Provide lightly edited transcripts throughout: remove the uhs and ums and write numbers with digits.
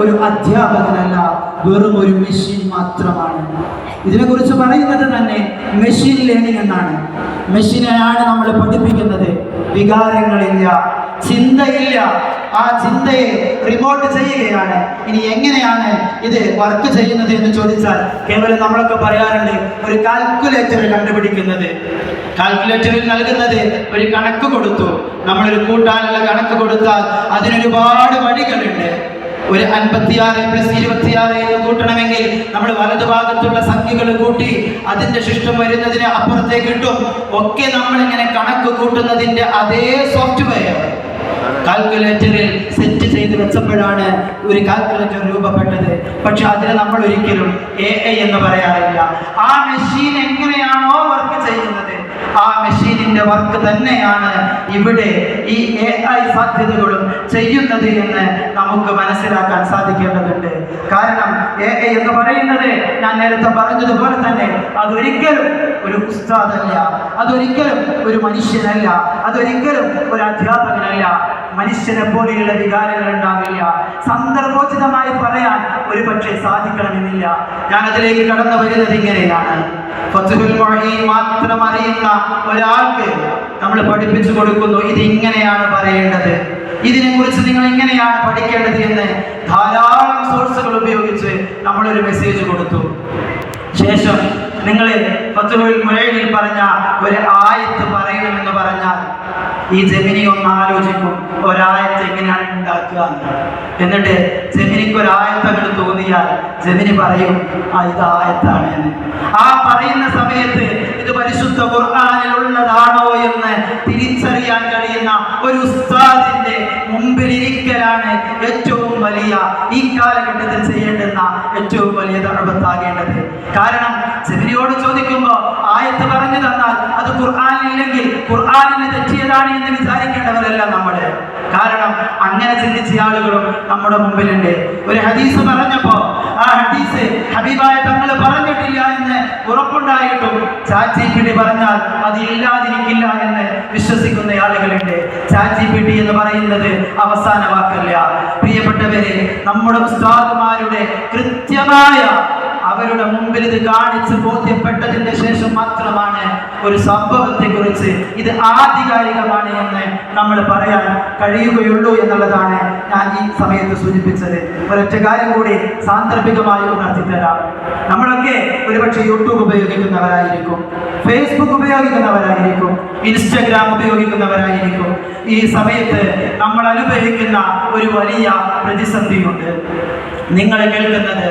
ഒരു അധ്യാപകനല്ല, വെറും ഒരു മെഷീൻ മാത്രമാണ്. ഇതിനെക്കുറിച്ച് പറയുന്നത് തന്നെ മെഷീൻ ലേണിംഗ് എന്നാണ്. മെഷീനെയാണ് നമ്മൾ പഠിപ്പിക്കുന്നത്. വികാരങ്ങളില്ല, ചിന്തയില്ല. ആ ചിന്തയെ റിമോട്ട് ചെയ്യുകയാണ്. ഇനി എങ്ങനെയാണ് ഇത് വർക്ക് ചെയ്യുന്നത് എന്ന് ചോദിച്ചാൽ കേവലം നമ്മളൊക്കെ പറയാറുണ്ട് ഒരു കാൽക്കുലേറ്റർ കണ്ടുപിടിക്കുന്നത്. കാൽക്കുലേറ്ററിൽ നൽകുന്നത് ഒരു കണക്ക് കൊടുത്തു, നമ്മളൊരു കൂട്ടാനുള്ള കണക്ക് കൊടുത്താൽ അതിനൊരുപാട് വഴികളുണ്ട്. ഒരു 56 + 26 എന്ന് കൂട്ടണമെങ്കിൽ നമ്മൾ വലതുഭാഗത്തുള്ള സംഖ്യകൾ കൂട്ടി അതിന്റെ ശിഷ്ടം വരുന്നതിന് അപ്പുറത്തേക്ക് കിട്ടും. ഒക്കെ നമ്മളിങ്ങനെ കണക്ക് കൂട്ടുന്നതിന്റെ അതേ സോഫ്റ്റ്വെയർ കാൽക്കുലേറ്ററിൽ സെറ്റ് ചെയ്ത് വെച്ചപ്പോഴാണ് ഒരു കാൽക്കുലേറ്റർ രൂപപ്പെട്ടത്. പക്ഷെ അതിനെ നമ്മൾ ഒരിക്കലും AI എന്ന് പറയാറില്ല. ആ മെഷീൻ എങ്ങനെയാണോ വർക്ക് ചെയ്യുന്നത്, ആ മെഷീനിന്റെ വർക്ക് തന്നെയാണ് ഇവിടെ ഈ AI സാധ്യതകളും ചെയ്യുന്നത് എന്ന് നമുക്ക് മനസ്സിലാക്കാൻ സാധിക്കേണ്ടതുണ്ട്. കാരണം AI എന്ന് പറയുന്നത് ഞാൻ നേരത്തെ പറഞ്ഞതുപോലെ തന്നെ അതൊരിക്കലും ഒരു ഉസ്താദല്ല, അതൊരിക്കലും ഒരു മനുഷ്യനല്ല, അതൊരിക്കലും ഒരു അധ്യാപകനല്ല. മനുഷ്യനെ പോലെയുള്ള വികാരങ്ങൾ ഉണ്ടാവില്ല. സന്ദർഭോചിതമായി പറയാൻ ഒരു പക്ഷേ സാധിക്കണമെന്നില്ല. ഞാൻ അതിലേക്ക് കടന്നു വരുന്നത് ഇങ്ങനെയാണ്. ഫത്ഹുൽ മുഈൻ മാത്രം അറിയുന്ന ഒരാൾക്ക് നമ്മൾ പഠിപ്പിച്ചു കൊടുക്കുന്നു, ഇത് ഇങ്ങനെയാണ് പറയേണ്ടത്, ഇതിനെക്കുറിച്ച് നിങ്ങൾ എങ്ങനെയാണ് പഠിക്കേണ്ടത് എന്ന് ധാരാളം സോഴ്സുകൾ ഉപയോഗിച്ച് നമ്മളൊരു മെസ്സേജ് കൊടുത്തു. ശേഷം നിങ്ങൾ ഫത്ഹുൽ മുഈനിൽ പറഞ്ഞ ഒരു ആയത്ത് പറയണമെന്ന് പറഞ്ഞാൽ ഈ ജെമിനി ഒന്ന് ആലോചിക്കും ഒരായത്ത് എങ്ങനെയാണ് ഉണ്ടാക്കുക. എന്നിട്ട് ജെമിനിക്ക് ഒരായത്ത് അങ്ങോട്ട് തോന്നിയാൽ ജെമിനി പറയും ഇത് ആയത്താണ് എന്ന്. ആ പറയുന്ന സമയത്ത് ഇത് പരിശുദ്ധ ഖുർആനിലുള്ളതാണോ എന്ന് തിരിച്ചറിയാൻ കഴിയുന്ന ഒരു ഉസ്താദിന്റെ മുമ്പിലിരിക്കലാണ് ഏറ്റവും വലിയ ഈ കാലഘട്ടത്തിൽ ചെയ്യേണ്ടുന്ന ഏറ്റവും വലിയ ദഅവത്താകേണ്ടത്. കാരണം ജെമിനിയോട് ചോദിക്കുമ്പോൾ ആയത്ത് പറഞ്ഞു തന്നാൽ അത് ഖുർആനില്ലെങ്കിൽ ഖുർആനിന് തെറ്റിയതാണ് എന്ന് വിചാരിക്കേണ്ടവരല്ല നമ്മള്. കാരണം അങ്ങനെ ചിന്തിച്ച ആളുകളും നമ്മുടെ മുമ്പിലുണ്ട്. ഒരു ഹദീസ് പറഞ്ഞപ്പോ ആ ഹദീസ് ഹബീബായ തങ്ങൾ പറഞ്ഞിട്ടില്ല എന്ന് ഉറപ്പുണ്ടായിട്ടും ChatGPT പറഞ്ഞാൽ അത് ഇല്ലാതിരിക്കില്ല എന്ന് വിശ്വസിക്കുന്ന ആളുകളുണ്ട്. ChatGPT എന്ന് പറയുന്നത് അവസാന വാക്കല്ല. പ്രിയപ്പെട്ടവരെ, നമ്മുടെ ഉസ്താദുമാരുടെ കൃത്യമായ അവരുടെ മുമ്പിൽ ഇത് കാണിച്ച് ബോധ്യപ്പെട്ടതിന് ശേഷം മാത്രമാണ് ഒരു സംഭവത്തെ കുറിച്ച് ഇത് ആധികാരികമാണ് എന്ന് നമ്മൾ പറയാൻ കഴിയുകയുള്ളൂ എന്നുള്ളതാണ് ഞാൻ ഈ സമയത്ത് സൂചിപ്പിച്ചത്. ഒരൊറ്റ കാര്യം കൂടി സാന്ദർഭികമായി ഉണർത്തിത്തരാം. നമ്മളൊക്കെ ഒരുപക്ഷെ യൂട്യൂബ് ഉപയോഗിക്കുന്നവരായിരിക്കും, ഫേസ്ബുക്ക് ഉപയോഗിക്കുന്നവരായിരിക്കും, ഇൻസ്റ്റഗ്രാം ഉപയോഗിക്കുന്നവരായിരിക്കും. ഈ സമയത്ത് നമ്മൾ അനുഭവിക്കുന്ന ഒരു വലിയ പ്രതിസന്ധിയുണ്ട്. നിങ്ങൾ കേൾക്കുന്നത്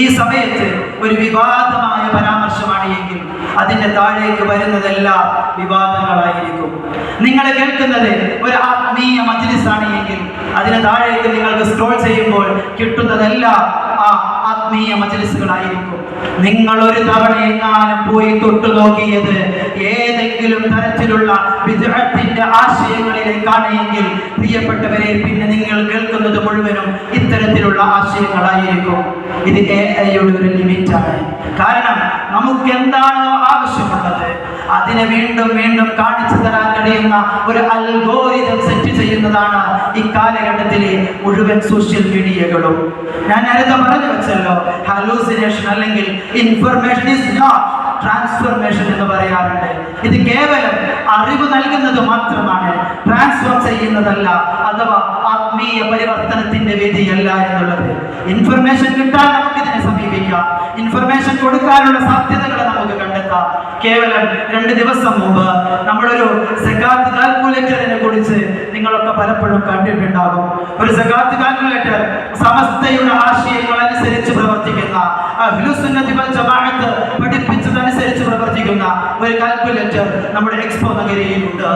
ഈ സമയത്ത് ഒരു വിവാദമായ പരാമർശമാണ് എങ്കിൽ അതിൻ്റെ താഴേക്ക് വരുന്നതെല്ലാം വിവാദങ്ങളായിരിക്കും. നിങ്ങൾ കേൾക്കുന്നത് ഒരു ആത്മീയ മജ്‌ലിസാണ് എങ്കിൽ അതിന് താഴേക്ക് നിങ്ങൾക്ക് സ്ക്രോൾ ചെയ്യുമ്പോൾ കിട്ടുന്നതെല്ലാം ആ ആത്മീയ മജ്‌ലിസുകളായിരിക്കും. നിങ്ങൾ ഒരു തവണ എങ്ങാനും പോയി തൊട്ടു നോക്കിയത് ഏതെങ്കിലും തരത്തിലുള്ള ബിദ്അത്തിന്റെ ആശയങ്ങളിലേക്കാണ് എങ്കിൽ പ്രിയപ്പെട്ടവരെ, പിന്നെ നിങ്ങൾ കേൾക്കുന്നത് മുഴുവനും ഇത്തരത്തിലുള്ള ആശയങ്ങളായിരിക്കും. ഇത് AI-യുടെ ഒരു ലിമിറ്റാണ്. കാരണം നമുക്ക് എന്താണോ ആവശ്യമുള്ളത് അതിനെ വീണ്ടും വീണ്ടും കാണിച്ചു തരാൻ കഴിയുന്ന ഒരു അൽഗോരിതം സെറ്റ് ചെയ്യുന്നതാണ് ഈ കാലഘട്ടത്തിലെ മുഴുവൻ സോഷ്യൽ മീഡിയകളും. ഞാൻ നേരത്തെ പറഞ്ഞു വെച്ചല്ലോ, ഹാലൂസിനേഷൻ അല്ലെങ്കിൽ ഇൻഫർമേഷൻ ഈസ് നോട്ട് ട്രാൻസ്ഫർമേഷൻ എന്ന് പറയാറുണ്ട്. ഇത് കേവലം അറിവ് നൽകുന്നത് മാത്രമാണ്, ട്രാൻസ്ഫോം ചെയ്യുന്നതല്ല, അഥവാ ആത്മീയ പരിവർത്തനത്തിന്റെ വേദിയല്ല എന്നുള്ളത്. ഇൻഫർമേഷൻ കിട്ടാൻ നമുക്ക് ഇതിനെ സമീപിക്കാം, ഇൻഫർമേഷൻ കൊടുക്കാനുള്ള സാധ്യതകൾ നമുക്ക് കണ്ടെത്താം. കേവലം 2 ദിവസം മുമ്പ് നമ്മളൊരു സകാത്ത് കാൽക്കുലേറ്ററിനെ കുറിച്ച് നിങ്ങളൊക്കെ പലപ്പോഴും കണ്ടിട്ടുണ്ടാകും. ഒരു സകാത്ത് കാൽക്കുലേറ്റർ സമസ്തയുടെ ആശയങ്ങൾ അനുസരിച്ച് പ്രവർത്തിക്കുന്ന, അഹ്ലുസ് സുന്നത്തി വൽ ജമാഅത്ത് പഠിപ്പിച്ചതനുസരിച്ച് പ്രവർത്തിക്കുന്ന ഒരു കാൽക്കുലേറ്റർ നമ്മുടെ എക്സ്പോ നഗരിയിലുണ്ട്.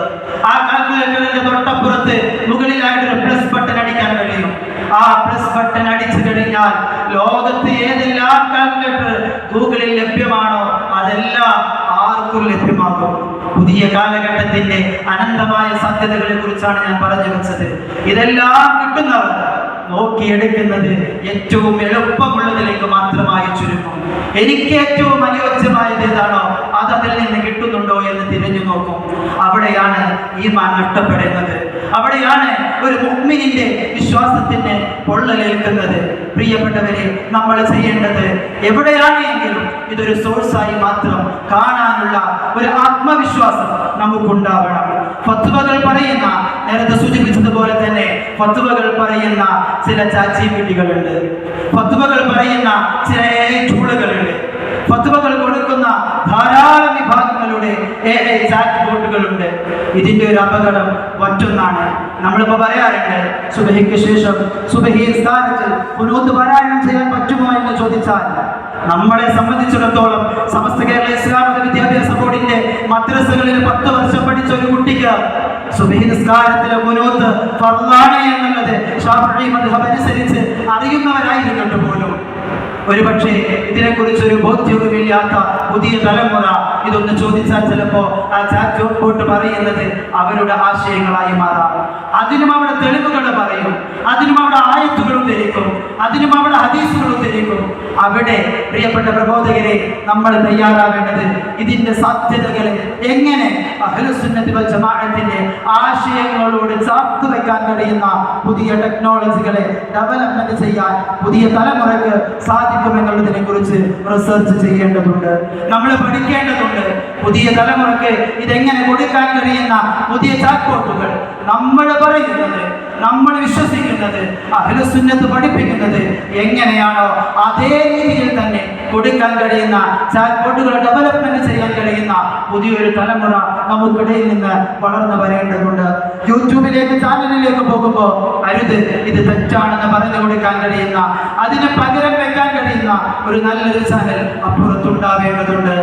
ആ കാൽക്കുലേറ്ററിന്റെ തൊട്ടപ്പുറത്ത് മുകളിലായിട്ടൊരു പ്ലസ് ബട്ടൺ അടിക്കാൻ കഴിയും. ആ പ്ലസ് ബട്ടൺ അടിച്ചു കഴിഞ്ഞാൽ ലോകത്ത് ഏതെല്ലാം കാൽക്കുലേറ്റർ ഗൂഗിളിൽ ലഭ്യമാണോ അതെല്ലാം ആർക്കും ലഭ്യമാകും. പുതിയ കാലഘട്ടത്തിന്റെ അനന്തമായ സാധ്യതകളെ കുറിച്ചാണ് ഞാൻ പറഞ്ഞു വെച്ചത്. ഇതെല്ലാം കിട്ടുന്നവർ നോക്കിയെടുക്കുന്നത് ഏറ്റവും എളുപ്പമുള്ളതിലേക്ക് മാത്രമായി ചുരുങ്ങും. എനിക്ക് ഏറ്റവും അനുയോജ്യമായത് ഏതാണോ അത് അതിൽ നിന്ന് കിട്ടുന്നുണ്ടോ എന്ന് തിരിഞ്ഞു നോക്കും. അവിടെയാണ് ഈമാൻ നഷ്ടപ്പെടുന്നത്. അവിടെയാണ് ഒരു മുഅ്മിനിന്റെ വിശ്വാസത്തിന് പൊള്ളലേൽക്കുന്നത്. പ്രിയപ്പെട്ടവരെ, നമ്മൾ ചെയ്യേണ്ടത് എവിടെയാണെങ്കിലും ഇതൊരു സോഴ്സായി മാത്രം കാണാനുള്ള ഒരു ആത്മവിശ്വാസം നമുക്കുണ്ടാവണം. ഫത്വകൾ പറയുന്ന, നേരത്തെ സൂചിപ്പിച്ചതുപോലെ തന്നെ ഫത്വകൾ പറയുന്ന ചില ചാച്ചിപിടികളുണ്ട്, ഫത്വകൾ പറയുന്ന ചില ടൂളുകളുണ്ട്, ഫത്വകൾ കൊടുക്കുന്ന ധാരാളം വിഭാഗങ്ങളുടെ ചാറ്റ് ബോട്ടുകളുണ്ട്. ഇതിന്റെ ഒരു അപകടം മറ്റൊന്നാണ്. നമ്മളിപ്പോ പറയാറുണ്ട്, സുബഹിക്ക് ശേഷം സുബഹി സ്ഥാനത്തിൽ ഖുനൂത്ത് പാരായണം ചെയ്യാൻ പറ്റുമോ എന്ന് ചോദിച്ചാൽ, നമ്മളെ സംബന്ധിച്ചിടത്തോളം സമസ്ത കേരള ഇസ്ലാമിക വിദ്യാഭ്യാസ ബോർഡിന്റെ മദ്രസകളിൽ 10 വർഷം പഠിച്ച ഒരു കുട്ടിക്ക് സുബഹി നിസ്കാരത്തിലെ ഖുനൂത്ത് ഫർളാണ് എന്നുള്ളത് ശാഫിഈ മദ്ഹബ് അനുസരിച്ച് അറിയുന്നവരായിരുന്നിട്ട് പോലും ഒരുപക്ഷെ ഇതിനെക്കുറിച്ചൊരു ബോധ്യവുമില്ലാത്ത പുതിയ തലമുറ ഇതൊന്ന് ചോദിച്ചാൽ ചിലപ്പോ ആ ചാറ്റ് ബോട്ട് പറയുന്നത് അവരുടെ ആശയങ്ങളായി മാറാം. അതിനും അവിടെ തെളിവുകൾ പറയും, അതിനും അവിടെ ആയത്തുകളും ധരിക്കും, അതിനും അവിടെ ഹദീസുകളും ധരിക്കും. അവിടെ പ്രിയപ്പെട്ട പ്രബോധകരെ, നമ്മൾ തയ്യാറാവേണ്ടത് ഇതിന്റെ സാധ്യതകളെ എങ്ങനെ അഹ്ലുസുന്നത്തി വൽ ജമാഅത്തിന്റെ ആശയങ്ങളോട് ചേർത്ത് വെക്കാൻ കഴിയുന്ന പുതിയ ടെക്നോളജികളെ ഡെവലപ്മെന്റ് ചെയ്യാൻ പുതിയ തലമുറയ്ക്ക് സാധിക്കുമെന്നുള്ളതിനെ കുറിച്ച് റിസർച്ച് ചെയ്യേണ്ടതുണ്ട്, നമ്മൾ പഠിക്കേണ്ടതുണ്ട്. പുതിയ തലമുറയ്ക്ക് ഇതെങ്ങനെ കൊടുക്കാൻ കഴിയുന്ന പുതിയ ചാറ്റ്ബോട്ടുകൾ നമ്മൾ പറയുന്നത്, നമ്മൾ വിശ്വസിക്കുന്നത്, അഹ്ലുസുന്നത്ത് പഠിപ്പിക്കുന്നത് എങ്ങനെയാണോ അതേ രീതിയിൽ തന്നെ കൊടുക്കാൻ കഴിയുന്ന ചാറ്റ്ബോട്ടുകൾ ഡെവലപ്മെന്റ് ചെയ്യാൻ കഴിയുന്ന പുതിയൊരു തലമുറ നമുക്കിടയിൽ നിന്ന് വളർന്നു വരേണ്ടതുണ്ട്. യൂട്യൂബിലേക്ക് ചാനലിലേക്ക് പോകുമ്പോൾ അരുത്, ഇത് തെറ്റാണെന്ന് പറഞ്ഞു കൊടുക്കാൻ കഴിയുന്ന, അതിന് പകരം വെക്കാൻ കഴിയുന്ന ഒരു നല്ലൊരു ചാനൽ അപ്പുറത്തുണ്ടാവേണ്ടതുണ്ട്.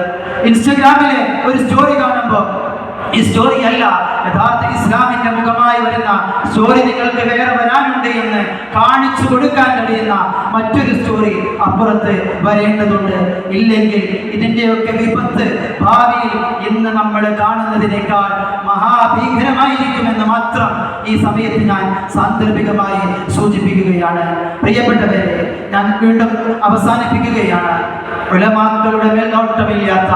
ഇൻസ്റ്റഗ്രാമിലെ ഒരു സ്റ്റോറി കാണുമ്പോൾ ഈ സ്റ്റോറി അല്ല യഥാർത്ഥ ഇസ്ലാമിന്റെ മുഖമായി വരുന്ന സ്റ്റോറി, നിങ്ങൾക്ക് വേറെ വരാനുണ്ട് എന്ന് കാണിച്ചു കൊടുക്കാൻ കഴിയുന്ന മറ്റൊരു സ്റ്റോറി അപ്പുറത്ത് വരേണ്ടതുണ്ട്. ഇല്ലെങ്കിൽ ഇതിന്റെയൊക്കെ വിപത്ത് ഭാവിയിൽ ഇന്ന് നമ്മൾ കാണുന്നതിനേക്കാൾ മഹാഭീകരമായിരിക്കുമെന്ന് മാത്രം ഈ സമയത്ത് ഞാൻ സാന്ദർഭികമായി സൂചിപ്പിക്കുകയാണ്. പ്രിയപ്പെട്ടവരെ, ഞാൻ വീണ്ടും അവസാനിപ്പിക്കുകയാണ്. ഉലമാക്കളുടെ മേൽനോട്ടമില്ലാത്ത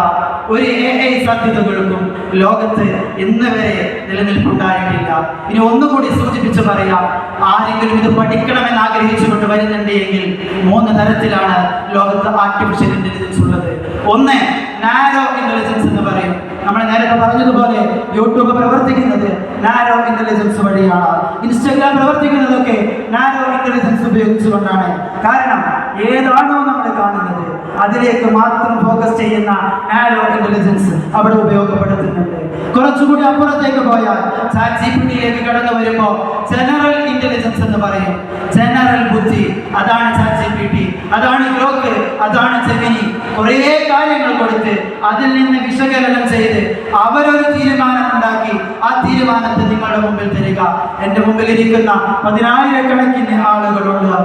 ഒരു AI സാധ്യതകൾക്കും ലോകത്ത് ഇന്ന് വരെ നിലനിൽപ്പുണ്ടായിട്ടില്ല. ഇനി ഒന്നുകൂടി സൂചിപ്പിച്ച് പറയാം, ആരെങ്കിലും ഇത് പഠിക്കണമെന്ന് ആഗ്രഹിച്ചുകൊണ്ട് വരുന്നുണ്ട് എങ്കിൽ 3 തരത്തിലാണ് ലോകത്ത് ആർട്ടിഫിഷ്യൽ ഇന്റലിജൻസ് ഉള്ളത്. ഒന്ന്, നാരോ ഇന്റലിജൻസ് എന്ന് പറയും. നമ്മൾ നേരത്തെ പറഞ്ഞതുപോലെ യൂട്യൂബ് പ്രവർത്തിക്കുന്നത് നാരോ ഇന്റലിജൻസ് വഴിയാണ്, ഇൻസ്റ്റഗ്രാം പ്രവർത്തിക്കുന്നതൊക്കെ നാരോ ഇന്റലിജൻസ് ഉപയോഗിച്ചുകൊണ്ടാണ്. കാരണം ഏതാണോ നമ്മൾ കാണുന്നത് അതിലേക്ക് മാത്രം ഫോക്കസ് ചെയ്യുന്ന നാരോ ഇന്റലിജൻസ് അവിടെ ഉപയോഗപ്പെടുത്തുന്നുണ്ട്. കുറച്ചുകൂടി അപ്പുറത്തേക്ക് പോയാൽ ചാറ്റ്ജിപിടിയിലേക്ക് കടന്നു വരുമ്പോൾ ജനറൽ ഇന്റലിജൻസ് എന്ന് പറയും. ജനറൽ ബുദ്ധി, അതാണ് ചാറ്റ്ജിപിടി, അതാണ് ഗ്രോക്ക്, അതാണ് ജെമിനി. കുറേ കാര്യങ്ങൾ കൊടുത്ത് അതിൽ നിന്ന് വിശകലനം ചെയ്ത് അവരൊരു തീരുമാനമുണ്ടാക്കി ആ തീരുമാനത്തെ നിങ്ങളുടെ മുമ്പിൽ തരിക. എൻ്റെ മുമ്പിൽ ഇരിക്കുന്ന 10,000-കണക്കിന് ആളുകളുണ്ട്,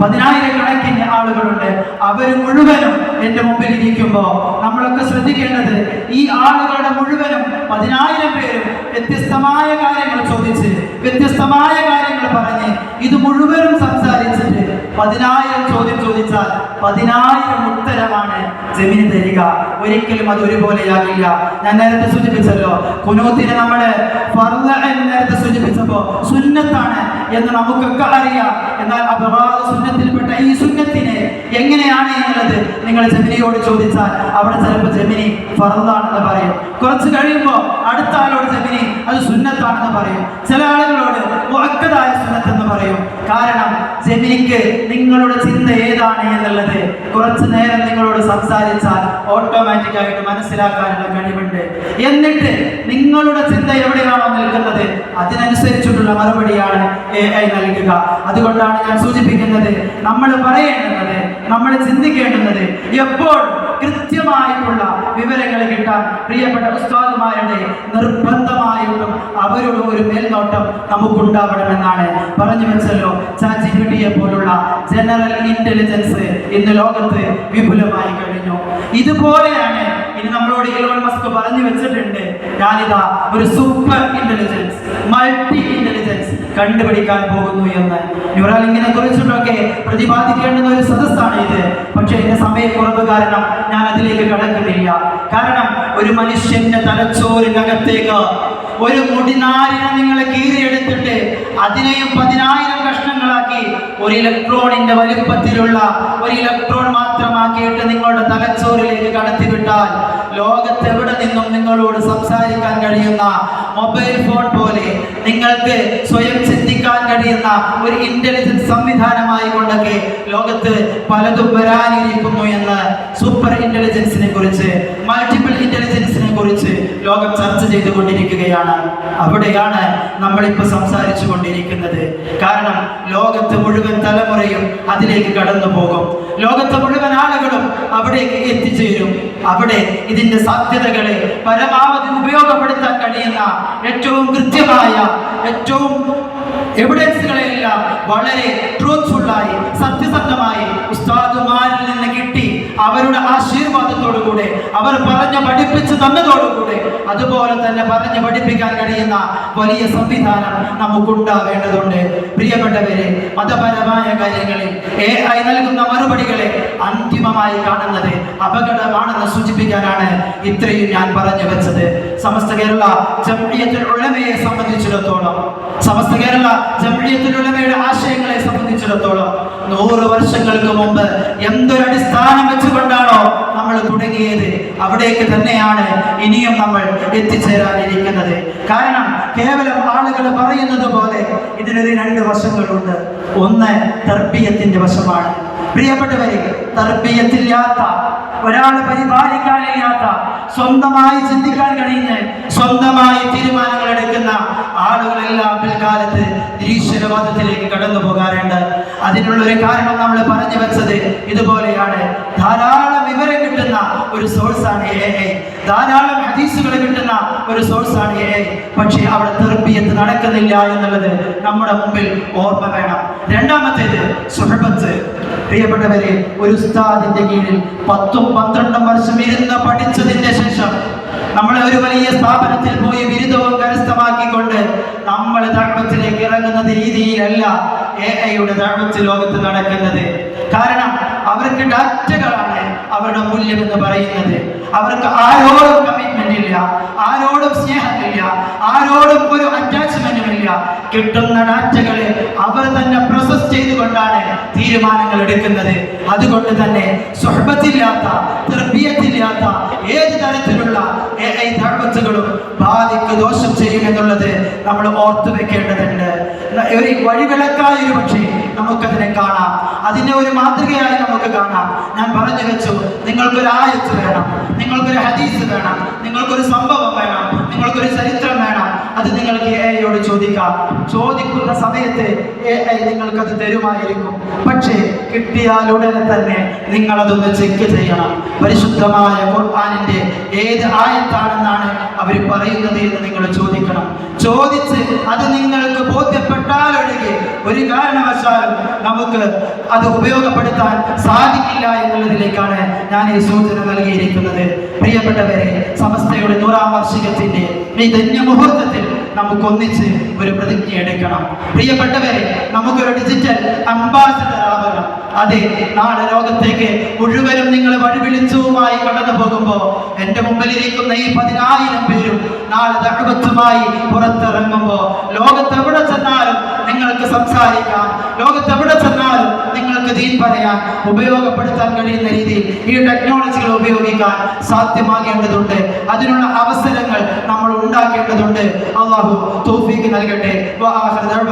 10,000-കണക്കിന് ആളുകളുണ്ട്. അവർ മുഴുവനും എൻ്റെ മുമ്പിൽ ഇരിക്കുമ്പോൾ നമ്മളൊക്കെ ശ്രദ്ധിക്കേണ്ടത്, ഈ ആളുകളുടെ മുഴുവനും 10,000 പേരും വ്യത്യസ്തമായ കാര്യങ്ങൾ ചോദിച്ച്, വ്യത്യസ്തമായ കാര്യങ്ങൾ പറഞ്ഞ്, ഇത് മുഴുവനും സംസാരിച്ചിട്ട് 10,000 ചോദ്യം ചോദിച്ചാൽ 10,000 ഉത്തരമാണ് ജെമിനി തരിക. ഒരിക്കലും അത് ഒരുപോലെയാകില്ല. ഞാൻ നേരത്തെ സൂചിപ്പിച്ചല്ലോ, ഖുനൂത്തിനെ നമ്മൾ ഫർള് എന്ന് നേരത്തെ സൂചിപ്പിച്ചപ്പോൾ സുന്നത്താണ് എന്ന് നമുക്കൊക്കെ അറിയാം. എന്നാൽ സുന്നത്തിൽപ്പെട്ട ഈ സുന്നത്തിനെ എങ്ങനെയാണ് എന്നുള്ളത് നിങ്ങൾ ജെമിനിയോട് ചോദിച്ചാൽ അവിടെ ചിലപ്പോൾ ജെമിനി ഫർളാണെന്ന് പറയും. കുറച്ച് കഴിയുമ്പോൾ അടുത്ത ആളോട് ജെമിനി അത് സുന്നത്താണെന്ന് പറയും. ചില ആളുകളോട് മുഅക്കദായ സുന്നത്ത് എന്ന് പറയും. കാരണം ജെമിനിക്ക് നിങ്ങളുടെ ചിന്ത ഏതാണ് എന്നുള്ളത് കുറച്ച് നേരം നിങ്ങളോട് സംസാരിച്ചാൽ ഓട്ടോമാറ്റിക്കായിട്ട് മനസ്സിലാക്കാനുള്ള കഴിവുണ്ട്. എന്നിട്ട് നിങ്ങളുടെ ചിന്ത എവിടെയാണോ നിൽക്കുന്നത് അതിനനുസരിച്ചിട്ടുള്ള മറുപടിയാണ് AI നൽകുക. അതുകൊണ്ടാണ് ഞാൻ സൂചിപ്പിക്കുന്നത്, നമ്മൾ പറയേണ്ടുന്നത്, നമ്മൾ ചിന്തിക്കേണ്ടുന്നത് എപ്പോൾ കൃത്യമായിട്ടുള്ള വിവരങ്ങൾ കിട്ടാൻ പ്രിയപ്പെട്ട ഉസ്താദുമാരുടെ നിർബന്ധമായിട്ടും അവരുടെ ഒരു മേൽനോട്ടം നമുക്കുണ്ടാവണമെന്നാണ്. പറഞ്ഞു വെച്ചല്ലോ, ചാറ്റ്ജിപിടിയെ പോലുള്ള ജനറൽ ഇന്റലിജൻസ് ഇന്ന് ലോകത്ത് വിപുലമായി കഴിഞ്ഞു. ഇതുപോലെയാണ് ഇനി നമ്മളോട് ഇലോൺ മസ്ക് പറഞ്ഞു വെച്ചിട്ടുണ്ട്, ഞാനിതാ ഒരു സൂപ്പർ ഇന്റലിജൻസ്, മൾട്ടി ഇന്റലിജൻസ് കണ്ടുപിടിക്കാൻ പോകുന്നു എന്ന്. ന്യൂറാലിങ്കിനെ കുറിച്ചിട്ടൊക്കെ പ്രതിപാദിക്കേണ്ടുന്ന ഒരു സദസ്സാണ് ഇത്. പക്ഷേ എന്റെ സമയക്കുറവ് കാരണം ഞാൻ അതിലേക്ക് കടക്കുന്നില്ല. കാരണം ഒരു മനുഷ്യന്റെ തലച്ചോറിനകത്തേക്ക് ഒരു മുടിനാരിനെ നിങ്ങൾ കീറിയെടുത്തിട്ട് അതിനെയും 10,000 കഷ്ണങ്ങളാക്കി ഒരു ഇലക്ട്രോണിന്റെ വലിപ്പത്തിലുള്ള ഒരു ഇലക്ട്രോൺ മാത്രമാക്കിയിട്ട് നിങ്ങളുടെ തലച്ചോറിലേക്ക് കടത്തിവിട്ടാൽ ലോകത്ത് എവിടെ നിന്നും നിങ്ങളോട് സംസാരിക്കാൻ കഴിയുന്ന മൊബൈൽ ഫോൺ പോലെ നിങ്ങൾക്ക് സ്വയം ചിന്തിക്കാൻ കഴിയുന്ന ഒരു ഇന്റലിജൻസ് സംവിധാനമായി കൊണ്ടൊക്കെ ലോകത്ത് പലതും വരാനിരിക്കുന്നു എന്ന് സൂപ്പർ ഇന്റലിജൻസിനെ കുറിച്ച്, മൾട്ടിപ്പിൾ ഇന്റലിജൻസിനെ കുറിച്ച് ലോകം ചർച്ച ചെയ്തുകൊണ്ടിരിക്കുകയാണ്. അവിടെയാണ് നമ്മളിപ്പോൾ സംസാരിച്ചു കൊണ്ടിരിക്കുന്നത്. കാരണം ലോകത്ത് മുഴുവൻ തലമുറയും അതിലേക്ക് കടന്നു പോകും. ലോകത്തെ മുഴുവൻ ആളുകളും അവിടേക്ക് എത്തിച്ചേരും. അവിടെ ഇതിന്റെ സാധ്യതകളെ പരമാവധി ഉപയോഗപ്പെടുത്താൻ കഴിയുന്ന ഏറ്റവും കൃത്യമായ, ഏറ്റവും എവിഡൻസുകളെല്ലാം വളരെ ട്രൂത്ത്ഫുള്ളായി, സത്യസന്ധമായി ഉസ്താദുമാരിൽ നിന്ന് കിട്ടി അവരുടെ ആശീർവാദത്തോടുകൂടെ അവർ പറഞ്ഞു പഠിപ്പിച്ചു തന്നതോടുകൂടെ അതുപോലെ തന്നെ പറഞ്ഞു പഠിപ്പിക്കാൻ കഴിയുന്ന വലിയ സംവിധാനം നമുക്കുണ്ടാവേണ്ടതുണ്ട്. പ്രിയപ്പെട്ടവരെ, മതപരമായ കാര്യങ്ങളിൽ AI നൽകുന്ന മറുപടികളെ അന്തിമമായി കാണുന്നത് അപകടമാണെന്ന് സൂചിപ്പിക്കാനാണ് ഇത്രയും ഞാൻ പറഞ്ഞു വെച്ചത്. സമസ്ത കേരള ജംഇയ്യത്തുൽ ഉലമയെ സംബന്ധിച്ചിടത്തോളം, സമസ്ത കേരള ജംഇയ്യത്തുൽ ഉലമയുടെ ആശയങ്ങളെ സംബന്ധിച്ചിടത്തോളം 100 വർഷങ്ങൾക്ക് മുമ്പ് എന്തൊരു അടിസ്ഥാനം വെച്ചുകൊണ്ടാണോ നമ്മൾ തുടങ്ങിയത് അവിടേക്ക് തന്നെയാണ് ഇനിയും നമ്മൾ എത്തിച്ചേരാനിരിക്കുന്നത്. കാരണം കേവലം ആളുകൾ പറയുന്നത് പോലെ ഇതിനൊരു 2 വശങ്ങളുണ്ട്. ഒന്ന് തർബിയത്തിന്റെ വശമാണ്. പ്രിയപ്പെട്ടവരെ, തർബിയത്തില്ലാത്ത, ഒരാൾ പരിപാലിക്കാനില്ലാത്ത, സ്വന്തമായി ചിന്തിക്കാൻ കഴിഞ്ഞ് സ്വന്തമായി തീരുമാനങ്ങൾ എടുക്കുന്ന ആളുകളെല്ലാം പിൽക്കാലത്ത് നിരീശ്വരവാദത്തിലേക്ക് കടന്നു പോകാറുണ്ട്. അതിനുള്ളൊരു കാരണം നമ്മൾ പറഞ്ഞു വെച്ചത് ഇതുപോലെയാണ്. ധാരാളം വിവരം കിട്ടുന്ന ഒരു സോഴ്സാണ് AI, ധാരാളം ഹദീസുകൾ കിട്ടുന്ന ഒരു സോഴ്സാണ് AI. പക്ഷേ അവിടെ തർബിയത്ത് നടക്കുന്നില്ല എന്നുള്ളത് നമ്മുടെ മുമ്പിൽ ഓർമ്മ വേണം. രണ്ടാമത്തേത് സുഹബത്ത്. പ്രിയപ്പെട്ടവരെ, ഒരു ഉസ്താദിന്റെ കീഴിൽ 10-12 വർഷം ഇരുന്ന് പഠിച്ചതിന്റെ ശേഷം നമ്മൾ ഒരു വലിയ സ്ഥാപനത്തിൽ പോയി ബിരുദവും കരസ്ഥമാക്കിക്കൊണ്ട് നമ്മൾ ദഅവത്തിലേക്ക് ഇറങ്ങുന്ന രീതിയിലല്ല AI-യുടെ ദഅവത്ത് ലോകത്ത് നടക്കുന്നത്. കാരണം അവർക്ക് ഡാറ്റകളാണ് അവരുടെ മൂല്യം എന്ന് പറയുന്നത്. അവർക്ക് ആരോടും കമ്മിറ്റ്മെന്റ് ഇല്ല, ആരോടും സ്നേഹമില്ല, ആരോടും ഒരു അറ്റാച്ച്മെന്റും ഇല്ല. കിട്ടുന്ന ഡാറ്റകളെ അവർ തന്നെ പ്രോസസ് ചെയ്തുകൊണ്ടാണ് തീരുമാനങ്ങൾ എടുക്കുന്നത്. അതുകൊണ്ട് തന്നെ സുഹബത്തില്ലാത്ത, തർബിയത്തില്ലാത്ത ഏത് തരത്തിലുള്ള AI ദഅവത്തുകളും ഭാവിക്ക് ദോഷം ചെയ്യുമെന്നുള്ളത് നമ്മൾ ഓർത്തു വെക്കേണ്ടതുണ്ട്. ഒരു വഴിവിളക്കായി ഒരു പക്ഷേ നമുക്കതിനെ കാണാം, അതിനെ ഒരു മാതൃകയായി നമുക്ക് കാണാം. ഞാൻ പറഞ്ഞു വെച്ചു, നിങ്ങൾക്കൊരു ആയത്ത് വേണം, നിങ്ങൾക്കൊരു ഹദീസ് വേണം, നിങ്ങൾക്കൊരു സംഭവം വേണം, നിങ്ങൾക്കൊരു ചരിത്രം വേണം. അത് നിങ്ങൾക്ക് AI-യോട് ചോദിക്കാം. ചോദിക്കുന്ന സമയത്ത് AI നിങ്ങൾക്കത് തരുമായിരിക്കും. പക്ഷേ കിട്ടിയാൽ ഉടനെ തന്നെ നിങ്ങളതൊന്ന് ചെക്ക് ചെയ്യണം. പരിശുദ്ധമായ ഖുർആനിന്റെ ഏത് ആയത്താണെന്നാണ് അവർ പറയുന്നത് എന്ന് നിങ്ങൾ ചോദിക്കണം. ചോദിച്ച് അത് നിങ്ങൾക്ക് ബോധ്യപ്പെട്ടാലൊഴികെ ഒരു കാരണവശാലും നമുക്ക് അത് ഉപയോഗപ്പെടുത്താൻ സാധിക്കില്ല എന്നുള്ളതിലേക്കാണ് ഞാൻ ഈ സൂചന നൽകിയിരിക്കുന്നത്. പ്രിയപ്പെട്ടവരെ, സമസ്തയുടെ 100ാം വാർഷികത്തിന്റെ ഈ ധന്യ മുഹൂർത്തത്തിൽ നമുക്കൊന്നിച്ച് ഒരു പ്രതിജ്ഞ എടുക്കണം. പ്രിയപ്പെട്ടവരെ, നമുക്കൊരു ഡിജിറ്റൽ അംബാസഡർ ആവണം. അതെ, നാളെ ലോകത്തേക്ക് മുഴുവനും നിങ്ങൾ വഴിവിളിച്ചുമായി കടന്നു പോകുമ്പോൾ എൻ്റെ മുമ്പിലിരിക്കുന്ന ഈ 10,000 പേരും നാളെ ദഅവത്തുമായി പുറത്തിറങ്ങുമ്പോൾ ലോകത്തെവിടെ ചെന്നാലും നിങ്ങൾക്ക് സംസാരിക്കാൻ, ലോകത്തെവിടെ ചെന്നാലും നിങ്ങൾക്ക് ദീൻ പറയാൻ, ഉപയോഗപ്പെടുത്താൻ കഴിയുന്ന രീതിയിൽ ഈ ടെക്നോളജികൾ ഉപയോഗിക്കാൻ സാധ്യമാകേണ്ടതുണ്ട്. അതിനുള്ള അവസരങ്ങൾ നമ്മൾ ഉണ്ടാക്കേണ്ടതുണ്ട്. അല്ലാഹു തൗഫീഖ് നൽകട്ടെ.